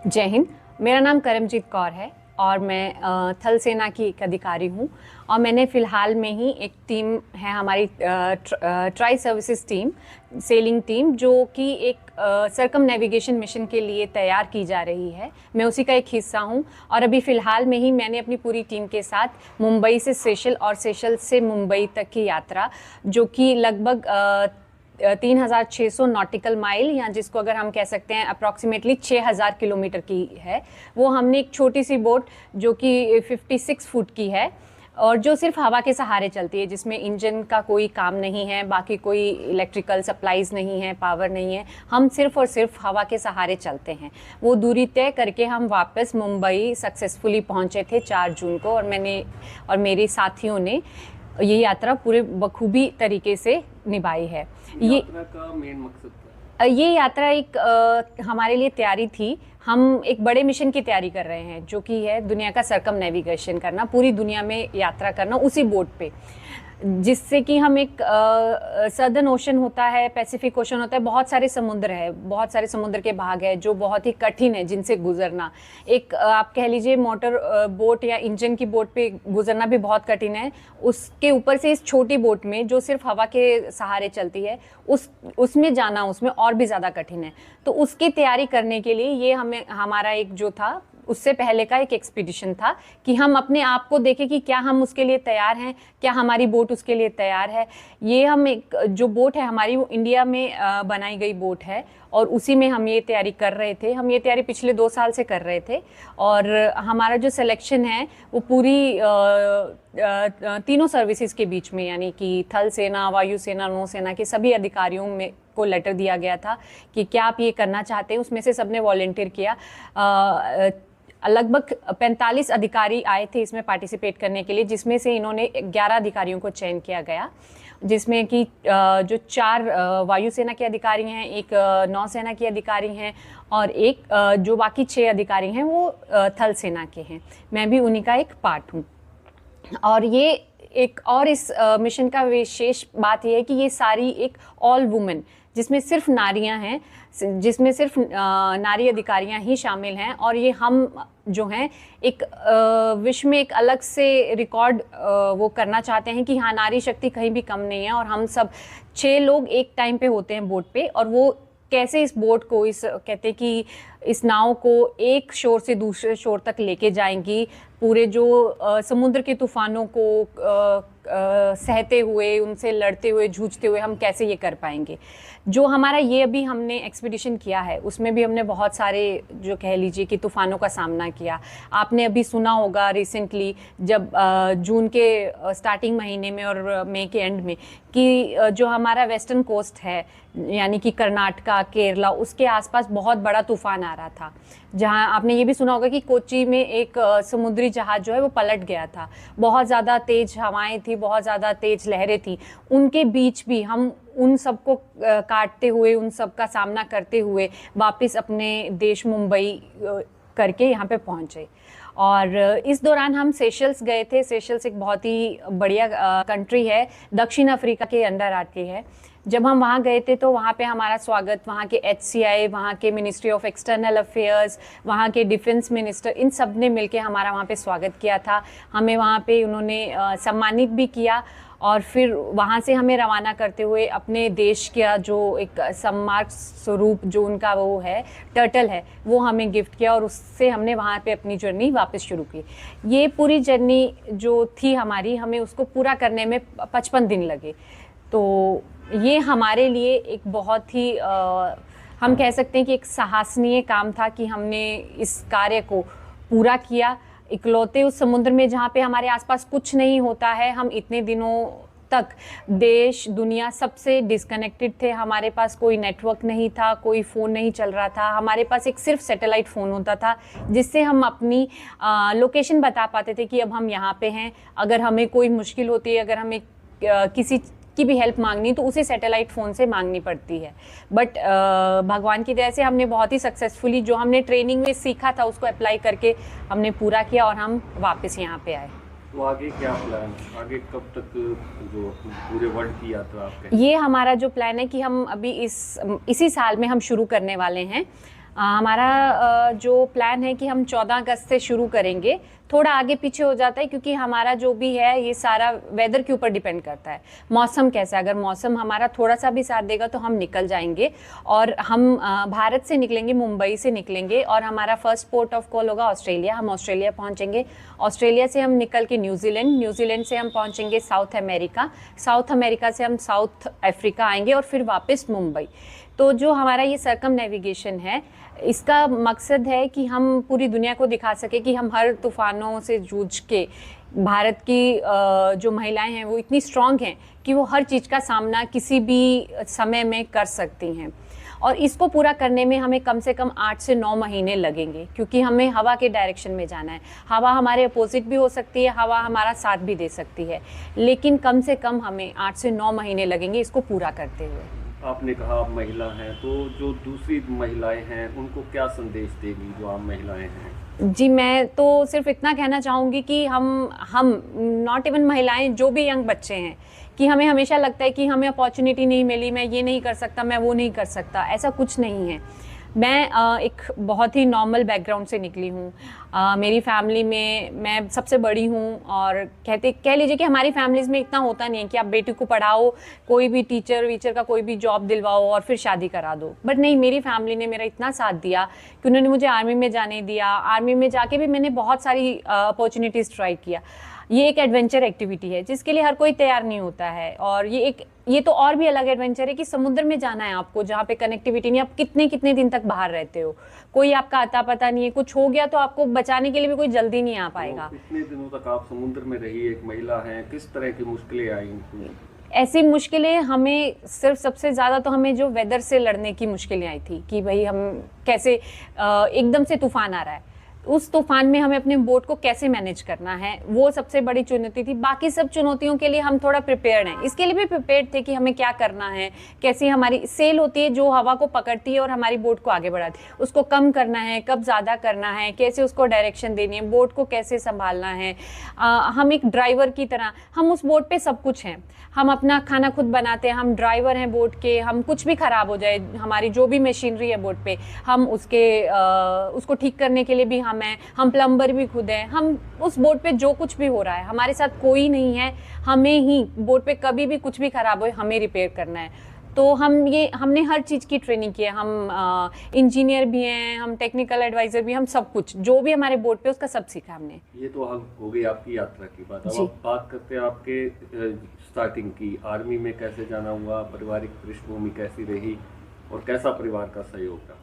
जय हिंद। मेरा नाम करमजीत कौर है और मैं थल सेना की एक अधिकारी हूँ। और मैंने फ़िलहाल में ही एक टीम है हमारी tri services team, selling team, जो कि एक सरकम नेविगेशन मिशन के लिए तैयार की जा रही है। मैं उसी का एक हिस्सा हूँ। और अभी फ़िलहाल में ही मैंने अपनी पूरी टीम के साथ मुंबई से सेशल और सेशल से मुंबई तक की यात्रा, जो कि लगभग 3600 नॉटिकल माइल, या जिसको अगर हम कह सकते हैं अप्रॉक्सीमेटली 6000 किलोमीटर की है, वो हमने एक छोटी सी बोट जो कि 56 फुट की है और जो सिर्फ हवा के सहारे चलती है, जिसमें इंजन का कोई काम नहीं है, बाकी कोई इलेक्ट्रिकल सप्लाईज नहीं है, पावर नहीं है। हम सिर्फ और सिर्फ हवा के सहारे चलते हैं। वो दूरी तय करके हम वापस मुंबई सक्सेसफुली पहुंचे थे 4 जून को। और मैंने और मेरे साथियों ने ये यात्रा पूरे बखूबी तरीके से निभाई है। ये यात्रा का मेन मकसद क्या है? ये यात्रा एक हमारे लिए तैयारी थी। हम एक बड़े मिशन की तैयारी कर रहे हैं, जो कि है दुनिया का सरकम नेविगेशन करना, पूरी दुनिया में यात्रा करना उसी बोट पे, जिससे कि हम एक सदर्न ओशन होता है, पैसिफिक ओशन होता है, बहुत सारे समुद्र है, बहुत सारे समुद्र के भाग है जो बहुत ही कठिन है जिनसे गुजरना। एक आप कह लीजिए मोटर बोट या इंजन की बोट पे गुजरना भी बहुत कठिन है। उसके ऊपर से इस छोटी बोट में जो सिर्फ हवा के सहारे चलती है, उसमें जाना उसमें और भी ज़्यादा कठिन है। तो उसकी तैयारी करने के लिए ये हमारा एक जो था, उससे पहले का एक एक्सपीडिशन था कि हम अपने आप को देखें कि क्या हम उसके लिए तैयार हैं, क्या हमारी बोट उसके लिए तैयार है। ये हम एक जो बोट है हमारी, वो इंडिया में बनाई गई बोट है और उसी में हम ये तैयारी कर रहे थे। हम ये तैयारी पिछले 2 साल से कर रहे थे। और हमारा जो सिलेक्शन है वो पूरी तीनों सर्विसेज के बीच में, यानी कि थल सेना, वायुसेना, नौसेना के सभी अधिकारियों में को लेटर दिया गया था कि क्या आप ये करना चाहते हैं। उसमें से सबने वॉलंटियर किया। लगभग 45 अधिकारी आए थे इसमें पार्टिसिपेट करने के लिए, जिसमें से इन्होंने 11 अधिकारियों को चयन किया गया, जिसमें कि जो 4 वायुसेना के अधिकारी हैं, एक नौसेना के अधिकारी हैं और एक जो बाकी 6 अधिकारी हैं वो थल सेना के हैं। मैं भी उन्हीं का एक पार्ट हूँ। और ये एक और इस मिशन का विशेष बात यह है कि ये सारी एक ऑल वुमेन, जिसमें सिर्फ नारियां हैं, जिसमें सिर्फ नारी अधिकारियां ही शामिल हैं। और ये हम जो हैं एक विश्व में एक अलग से रिकॉर्ड वो करना चाहते हैं कि हाँ, नारी शक्ति कहीं भी कम नहीं है। और हम सब 6 लोग एक टाइम पे होते हैं बोट पे, और वो कैसे इस बोट को, इस कहते हैं कि इस नाव को एक शोर से दूसरे शोर तक लेके जाएंगी, पूरे जो समुद्र के तूफानों को सहते हुए, उनसे लड़ते हुए, जूझते हुए हम कैसे ये कर पाएंगे। जो हमारा ये अभी हमने एक्सपीडिशन किया है, उसमें भी हमने बहुत सारे जो कह लीजिए कि तूफानों का सामना किया। आपने अभी सुना होगा रिसेंटली, जब जून के स्टार्टिंग महीने में और मई के एंड में, कि जो हमारा वेस्टर्न कोस्ट है, यानी कि कर्नाटका, केरला, उसके आसपास बहुत बड़ा तूफान आ रहा था। जहां आपने ये भी सुना होगा कि कोच्चि में एक समुद्री जहाज जो है वो पलट गया था। बहुत ज़्यादा तेज हवाएं थी, बहुत ज़्यादा तेज लहरें थी। उनके बीच भी हम उन सबको काटते हुए, उन सब का सामना करते हुए वापस अपने देश मुंबई करके यहाँ पे पहुँचे। और इस दौरान हम सेशल्स गए थे। सेशल्स एक बहुत ही बढ़िया कंट्री है, दक्षिण अफ्रीका के अंडर आती है। जब हम वहाँ गए थे तो वहाँ पे हमारा स्वागत वहाँ के HCI, वहाँ के मिनिस्ट्री ऑफ एक्सटर्नल अफेयर्स, वहाँ के डिफेंस मिनिस्टर, इन सब ने मिलके हमारा वहाँ पे स्वागत किया था। हमें वहाँ पे उन्होंने सम्मानित भी किया। और फिर वहाँ से हमें रवाना करते हुए अपने देश का जो एक सम्मान स्वरूप जो उनका वो है, टर्टल है, वो हमें गिफ्ट किया। और उससे हमने वहाँ पे अपनी जर्नी वापस शुरू की। ये पूरी जर्नी जो थी हमारी, हमें उसको पूरा करने में 55 दिन लगे। तो ये हमारे लिए एक बहुत ही हम कह सकते हैं कि एक साहसनीय काम था कि हमने इस कार्य को पूरा किया। इकलौते उस समुद्र में जहाँ पे हमारे आसपास कुछ नहीं होता है, हम इतने दिनों तक देश दुनिया सबसे डिस्कनेक्टेड थे। हमारे पास कोई नेटवर्क नहीं था, कोई फ़ोन नहीं चल रहा था। हमारे पास एक सिर्फ सैटेलाइट फ़ोन होता था, जिससे हम अपनी लोकेशन बता पाते थे कि अब हम यहाँ पे हैं। अगर हमें कोई मुश्किल होती है, अगर हमें किसी की भी हेल्प मांगनी, तो उसे सैटेलाइट फ़ोन से मांगनी पड़ती है। बट भगवान की दया से हमने बहुत ही सक्सेसफुली जो हमने ट्रेनिंग में सीखा था उसको अप्लाई करके हमने पूरा किया और हम वापस यहाँ पे आए। तो आगे क्या प्लान, आगे कब तक जो पूरे वर्ल्ड की यात्रा आपके? ये हमारा जो प्लान है कि हम अभी इसी साल में हम शुरू करने वाले हैं। हमारा जो प्लान है कि हम 14 अगस्त से शुरू करेंगे। थोड़ा आगे पीछे हो जाता है क्योंकि हमारा जो भी है ये सारा वेदर के ऊपर डिपेंड करता है, मौसम कैसा है। अगर मौसम हमारा थोड़ा सा भी साथ देगा तो हम निकल जाएंगे। और हम भारत से निकलेंगे, मुंबई से निकलेंगे, और हमारा फर्स्ट पोर्ट ऑफ कॉल होगा ऑस्ट्रेलिया। हम ऑस्ट्रेलिया पहुंचेंगे, ऑस्ट्रेलिया से हम निकल के न्यूजीलैंड, न्यूजीलैंड से हम पहुंचेंगे साउथ अमेरिका, साउथ अमेरिका से हम साउथ अफ्रीका आएंगे और फिर वापस मुंबई। तो जो हमारा ये सर्कम नेविगेशन है, इसका मकसद है कि हम पूरी दुनिया को दिखा सके कि हम हर तूफानों से जूझ के, भारत की जो महिलाएं हैं वो इतनी स्ट्रांग हैं कि वो हर चीज़ का सामना किसी भी समय में कर सकती हैं। और इसको पूरा करने में हमें कम से कम 8 से 9 महीने लगेंगे, क्योंकि हमें हवा के डायरेक्शन में जाना है। हवा हमारे अपोजिट भी हो सकती है, हवा हमारा साथ भी दे सकती है, लेकिन कम से कम हमें 8 से 9 महीने लगेंगे इसको पूरा करते हुए। आपने कहा आप महिला हैं, तो जो दूसरी महिलाएं हैं उनको क्या संदेश देगी जो आम महिलाएं हैं? जी, मैं तो सिर्फ इतना कहना चाहूँगी कि हम नॉट इवन महिलाएं, जो भी यंग बच्चे हैं, कि हमें हमेशा लगता है कि हमें अपॉर्चुनिटी नहीं मिली, मैं ये नहीं कर सकता, मैं वो नहीं कर सकता। ऐसा कुछ नहीं है। मैं एक बहुत ही नॉर्मल बैकग्राउंड से निकली हूँ। मेरी फैमिली में मैं सबसे बड़ी हूँ, और कह लीजिए कि हमारी फैमिलीज़ में इतना होता नहीं है कि आप बेटी को पढ़ाओ, कोई भी टीचर वीचर का कोई भी जॉब दिलवाओ और फिर शादी करा दो। बट नहीं, मेरी फैमिली ने मेरा इतना साथ दिया कि उन्होंने मुझे आर्मी में जाने दिया। आर्मी में जाके भी मैंने बहुत सारी अपॉर्चुनिटीज़ ट्राई किया। ये एक एडवेंचर एक्टिविटी है जिसके लिए हर कोई तैयार नहीं होता है, और ये तो और भी अलग एडवेंचर है कि समुद्र में जाना है आपको, जहाँ पे कनेक्टिविटी नहीं, आप कितने कितने दिन तक बाहर रहते हो, कोई आपका अता पता नहीं है, कुछ हो गया तो आपको बचाने के लिए भी कोई जल्दी नहीं आ पाएगा। तो इतने दिनों तक आप समुद्र में रही, एक महिला हैं, किस तरह की मुश्किलें आई? ऐसी मुश्किलें हमें सिर्फ सबसे ज़्यादा तो हमें जो वेदर से लड़ने की मुश्किलें आई थी कि भाई हम कैसे, एकदम से तूफान आ रहा है, उस तूफान में हमें अपने बोट को कैसे मैनेज करना है, वो सबसे बड़ी चुनौती थी। बाकी सब चुनौतियों के लिए हम थोड़ा प्रिपेयर्ड हैं, इसके लिए भी प्रिपेयर्ड थे कि हमें क्या करना है, कैसी हमारी सेल होती है जो हवा को पकड़ती है और हमारी बोट को आगे बढ़ाती है, उसको कम करना है, कब ज़्यादा करना है, कैसे उसको डायरेक्शन देनी है, बोट को कैसे संभालना है। हम एक ड्राइवर की तरह, हम उस बोट पे सब कुछ हैं, हम अपना खाना खुद बनाते हैं, हम ड्राइवर हैं बोट के। हम कुछ भी ख़राब हो जाए, हमारी जो भी मशीनरी है बोट पे, हम उसको ठीक करने के लिए भी हम प्लम्बर भी खुद हैं। हम उस बोट पे जो कुछ भी हो रहा है, हमारे साथ कोई नहीं है, हमें ही बोट पे कभी भी कुछ भी ख़राब हो हमें रिपेयर करना है। तो हमने हर चीज़ की ट्रेनिंग की है। हम इंजीनियर भी हैं, हम टेक्निकल एडवाइज़र भी, हम सब कुछ जो भी हमारे बोट पे उसका सब सीखा हमने। ये तो हो गई आपकी यात्रा की बात। अब आप बात करते हैं आपके स्टार्टिंग की। आर्मी में कैसे जाना हुआ, पारिवारिक पृष्ठभूमि कैसी रही और कैसा परिवार का सहयोग था?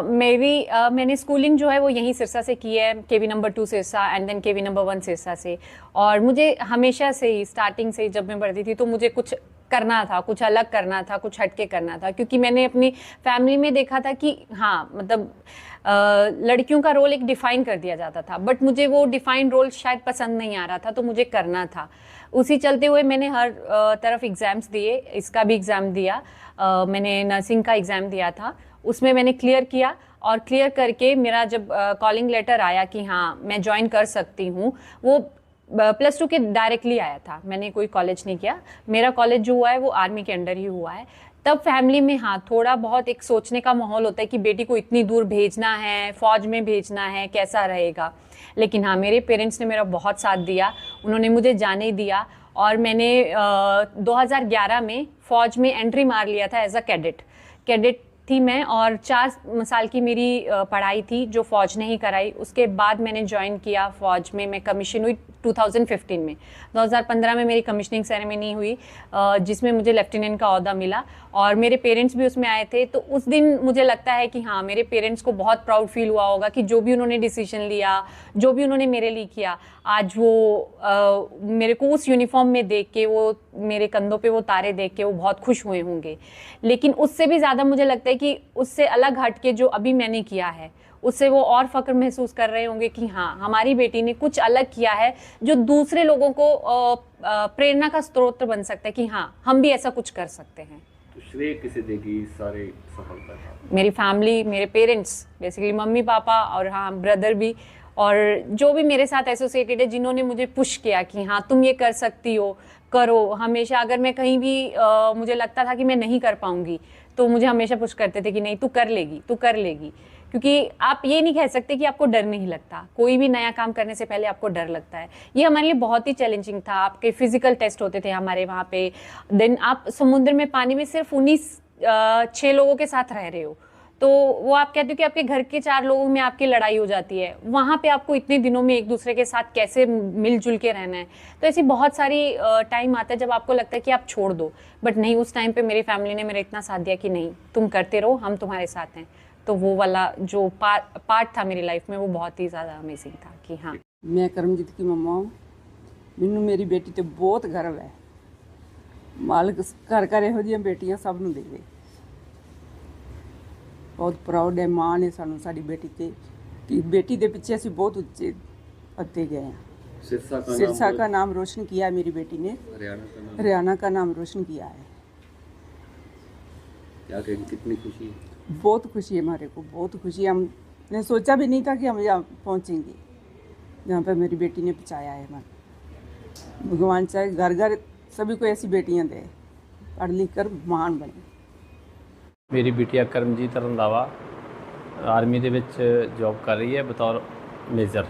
मैंने स्कूलिंग जो है वो यहीं सिरसा से की है, KV number 2 Sirsa and then KV number 1 Sirsa से। और मुझे हमेशा से ही, स्टार्टिंग से ही जब मैं पढ़ती थी तो मुझे कुछ करना था, कुछ अलग करना था, कुछ हटके करना था, क्योंकि मैंने अपनी फैमिली में देखा था कि हाँ, मतलब लड़कियों का रोल एक डिफ़ाइन कर दिया जाता था, बट मुझे वो डिफ़ाइंड रोल शायद पसंद नहीं आ रहा था, तो मुझे करना था। उसी चलते हुए मैंने हर तरफ एग्ज़ाम्स दिए, इसका भी एग्ज़ाम दिया, मैंने नर्सिंग का एग्ज़ाम दिया था, उसमें मैंने क्लियर किया। और क्लियर करके मेरा जब कॉलिंग लेटर आया कि हाँ मैं ज्वाइन कर सकती हूँ, वो +2 के डायरेक्टली आया था, मैंने कोई कॉलेज नहीं किया। मेरा कॉलेज जो हुआ है वो आर्मी के अंडर ही हुआ है। तब फैमिली में हाँ थोड़ा बहुत एक सोचने का माहौल होता है कि बेटी को इतनी दूर भेजना है, फ़ौज में भेजना है, कैसा रहेगा। लेकिन हाँ, मेरे पेरेंट्स ने मेरा बहुत साथ दिया, उन्होंने मुझे जाने दिया। और मैंने 2011 में फ़ौज में एंट्री मार लिया था एज अ कैडेट थी मैं, और 4 साल की मेरी पढ़ाई थी जो फ़ौज ने ही कराई। उसके बाद मैंने ज्वाइन किया फ़ौज में, मैं कमीशन हुई 2015 में। 2015 में मेरी कमिश्निंग सेरेमनी हुई, जिसमें मुझे लेफ्टिनेंट का ओहदा मिला, और मेरे पेरेंट्स भी उसमें आए थे। तो उस दिन मुझे लगता है कि हाँ, मेरे पेरेंट्स को बहुत प्राउड फील हुआ होगा कि जो भी उन्होंने डिसीजन लिया, जो भी उन्होंने मेरे लिए किया, आज वो मेरे को उस यूनिफॉर्म में देख के, वो मेरे कंधों पे वो तारे देख के वो बहुत खुश हुए होंगे। लेकिन उससे भी ज़्यादा मुझे लगता है कि उससे अलग हट के जो अभी मैंने किया है, उससे वो और फ़ख्र महसूस कर रहे होंगे कि हाँ, हमारी बेटी ने कुछ अलग किया है जो दूसरे लोगों को प्रेरणा का स्रोत बन सकता है कि हाँ, हम भी ऐसा कुछ कर सकते हैं। तो श्रेय किसे देगी सारे सफलता का? मेरी फैमिली, मेरे पेरेंट्स, बेसिकली मम्मी पापा, और हाँ ब्रदर भी, और जो भी मेरे साथ एसोसिएटेड है, जिन्होंने मुझे पुश किया कि हाँ तुम ये कर सकती हो, करो। हमेशा अगर मैं कहीं भी मुझे लगता था कि मैं नहीं कर पाऊंगी, तो मुझे हमेशा पुश करते थे कि नहीं तू कर लेगी, तू कर लेगी। क्योंकि आप ये नहीं कह सकते कि आपको डर नहीं लगता, कोई भी नया काम करने से पहले आपको डर लगता है। ये हमारे लिए बहुत ही चैलेंजिंग था। आपके फिजिकल टेस्ट होते थे हमारे वहाँ पे, देन आप समुद्र में पानी में सिर्फ 6 लोगों के साथ रह रहे हो, तो वो आप कहते हो कि आपके घर के 4 लोगों में आपकी लड़ाई हो जाती है, वहाँ पे आपको इतने दिनों में एक दूसरे के साथ कैसे मिलजुल के रहना है। तो ऐसी बहुत सारी टाइम आता है जब आपको लगता है कि आप छोड़ दो, बट नहीं, उस टाइम पे मेरी फैमिली ने मेरा इतना साथ दिया कि नहीं तुम करते रहो, हम तुम्हारे साथ हैं। तो वो वाला जो पार्ट था मेरी लाइफ में, वो बहुत ही ज़्यादा अमेजिंग था कि हाँ। मैं करमजीत की मम्मा हूँ। मैनू मेरी बेटी ते बहुत गर्व है। मालिक घर घर ਇਹੋ ਜਿਹੀਆਂ ਬੇਟੀਆਂ ਸਭ ਨੂੰ ਦੇਵੇ। बहुत प्राउड है, माण है सानू साडी बेटी ते कि बेटी के पीछे असी बहुत उच्चे पत्ते गए हैं। सिरसा का नाम रोशन किया है मेरी बेटी ने, हरियाणा का नाम रोशन किया है। क्या कहेंगे, कितनी खुशी है? बहुत खुशी है हमारे को, बहुत खुशी है। हमने सोचा भी नहीं था कि हम यहाँ पहुँचेंगे, जहाँ पर मेरी बेटी ने पहुँचाया है हमारा। भगवान चाहे घर घर सभी को ऐसी बेटियाँ दे, पढ़ लिख कर महान बने। ਮੇਰੀ ਬਿਟੀਆ ਕਰਮਜੀਤ ਰੰਧਾਵਾ ਆਰਮੀ ਦੇ ਵਿੱਚ ਜੌਬ ਕਰ ਰਹੀ ਹੈ ਬਤੌਰ ਮੇਜਰ।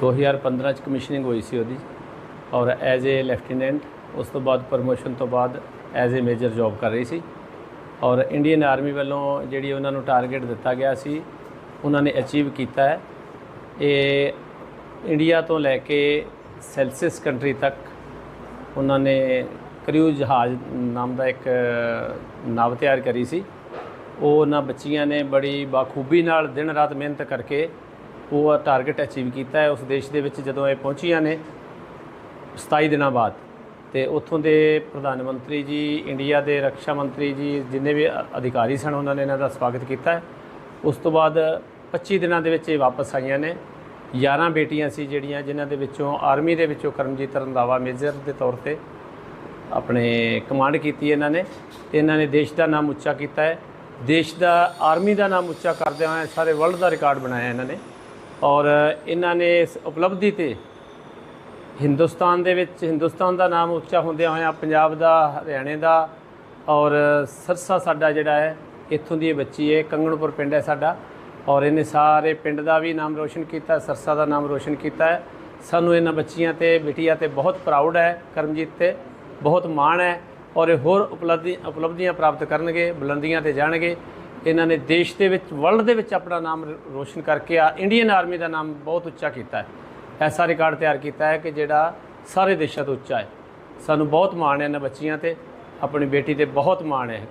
2015 ਚ ਕਮਿਸ਼ਨਿੰਗ ਹੋਈ ਸੀ ਉਹਦੀ, ਔਰ ਐਜ਼ ਏ ਲੈਫਟੀਨੈਂਟ ਉਸ ਤੋਂ ਬਾਅਦ ਪ੍ਰਮੋਸ਼ਨ ਤੋਂ ਬਾਅਦ ਐਜ਼ ਏ ਮੇਜਰ ਜੌਬ ਕਰ ਰਹੀ ਸੀ। ਔਰ ਇੰਡੀਅਨ ਆਰਮੀ ਵੱਲੋਂ ਜਿਹੜੀ ਉਹਨਾਂ ਨੂੰ ਟਾਰਗੇਟ ਦਿੱਤਾ ਗਿਆ ਸੀ ਉਹਨਾਂ ਨੇ ਅਚੀਵ ਕੀਤਾ ਹੈ। ਇਹ ਇੰਡੀਆ ਤੋਂ ਲੈ ਕੇ ਸੈਲਸੀਅਸ ਕੰਟਰੀ ਤੱਕ ਉਹਨਾਂ ਨੇ ਕਰਿਊ ਜਹਾਜ਼ ਨਾਮ ਦਾ ਇੱਕ ਨਾਵ ਤਿਆਰ ਕਰੀ ਸੀ। ਉਹ ਉਹਨਾਂ ਬੱਚੀਆਂ ਨੇ ਬੜੀ ਬਾਖੂਬੀ ਨਾਲ ਦਿਨ ਰਾਤ ਮਿਹਨਤ ਕਰਕੇ ਉਹ ਟਾਰਗੇਟ ਅਚੀਵ ਕੀਤਾ ਹੈ। ਉਸ ਦੇਸ਼ ਦੇ ਵਿੱਚ ਜਦੋਂ ਇਹ ਪਹੁੰਚੀਆਂ ਨੇ 27 ਦਿਨਾਂ ਬਾਅਦ, ਤੇ ਉੱਥੋਂ ਦੇ ਪ੍ਰਧਾਨ ਮੰਤਰੀ ਜੀ, ਇੰਡੀਆ ਦੇ ਰੱਖਿਆ ਮੰਤਰੀ ਜੀ, ਜਿੰਨੇ ਵੀ ਅਧਿਕਾਰੀ ਸਨ ਉਹਨਾਂ ਨੇ ਇਹਨਾਂ ਦਾ ਸਵਾਗਤ ਕੀਤਾ ਹੈ। ਉਸ ਤੋਂ ਬਾਅਦ 25 ਦਿਨਾਂ ਦੇ ਵਿੱਚ ਇਹ ਵਾਪਸ ਆਈਆਂ ਨੇ। 11 ਬੇਟੀਆਂ ਸੀ ਜਿਹੜੀਆਂ, ਜਿਨ੍ਹਾਂ ਦੇ ਵਿੱਚੋਂ ਆਰਮੀ ਦੇ ਵਿੱਚੋਂ ਕਰਮਜੀਤ ਰੰਧਾਵਾ ਮੇਜਰ ਦੇ ਤੌਰ ਤੇ ਆਪਣੇ ਕਮਾਂਡ ਕੀਤੀ ਇਹਨਾਂ ਨੇ, ਤੇ ਇਹਨਾਂ ਨੇ ਦੇਸ਼ ਦਾ ਨਾਮ ਉੱਚਾ ਕੀਤਾ ਹੈ। ਦੇਸ਼ ਦਾ, ਆਰਮੀ ਦਾ ਨਾਮ ਉੱਚਾ ਕਰਦਿਆਂ ਹੋਇਆ ਸਾਰੇ ਵਰਲਡ ਦਾ ਰਿਕਾਰਡ ਬਣਾਇਆ ਇਹਨਾਂ ਨੇ। ਔਰ ਇਹਨਾਂ ਨੇ ਇਸ ਉਪਲਬਧੀ ਤੇ ਹਿੰਦੁਸਤਾਨ ਦੇ ਵਿੱਚ ਹਿੰਦੁਸਤਾਨ ਦਾ ਨਾਮ ਉੱਚਾ ਹੁੰਦਿਆਂ ਹੋਇਆ ਪੰਜਾਬ ਦਾ, ਹਰਿਆਣੇ ਦਾ, ਔਰ ਸਰਸਾ ਸਾਡਾ ਜਿਹੜਾ ਹੈ ਇੱਥੋਂ ਦੀ ਇਹ ਬੱਚੀ ਹੈ, ਕੰਗਣਪੁਰ ਪਿੰਡ ਹੈ ਸਾਡਾ, ਔਰ ਇਹਨੇ ਸਾਰੇ ਪਿੰਡ ਦਾ ਵੀ ਨਾਮ ਰੋਸ਼ਨ ਕੀਤਾ, ਸਰਸਾ ਦਾ ਨਾਮ ਰੋਸ਼ਨ ਕੀਤਾ ਹੈ। ਸਾਨੂੰ ਇਹਨਾਂ ਬੱਚੀਆਂ ਤੇ, ਬਿਟੀਆਂ ਤੇ ਬਹੁਤ ਪ੍ਰਾਊਡ ਹੈ, ਕਰਮਜੀਤ ਤੇ ਬਹੁਤ ਮਾਣ ਹੈ। ਔਰ ਇਹ ਹੋਰ ਉਪਲਬਧੀਆਂ ਪ੍ਰਾਪਤ ਕਰਨਗੇ, ਬੁਲੰਦੀਆਂ ਤੇ ਜਾਣਗੇ। ਇਹਨਾਂ ਨੇ ਦੇਸ਼ ਦੇ ਵਿੱਚ, ਵਰਲਡ ਦੇ ਵਿੱਚ ਆਪਣਾ ਨਾਮ ਰੋਸ਼ਨ ਕਰਕੇ ਇੰਡੀਅਨ ਆਰਮੀ ਦਾ ਨਾਮ ਬਹੁਤ ਉੱਚਾ ਕੀਤਾ ਹੈ। ਐਸਾ ਰਿਕਾਰਡ ਤਿਆਰ ਕੀਤਾ ਹੈ ਕਿ ਜਿਹੜਾ ਸਾਰੇ ਦੇਸ਼ਾਂ ਤੋਂ ਉੱਚਾ ਹੈ। ਸਾਨੂੰ ਬਹੁਤ ਮਾਣ ਹੈ ਇਹਨਾਂ ਬੱਚੀਆਂ ਤੇ, ਆਪਣੀ ਬੇਟੀ ਤੇ ਬਹੁਤ ਮਾਣ ਹੈ।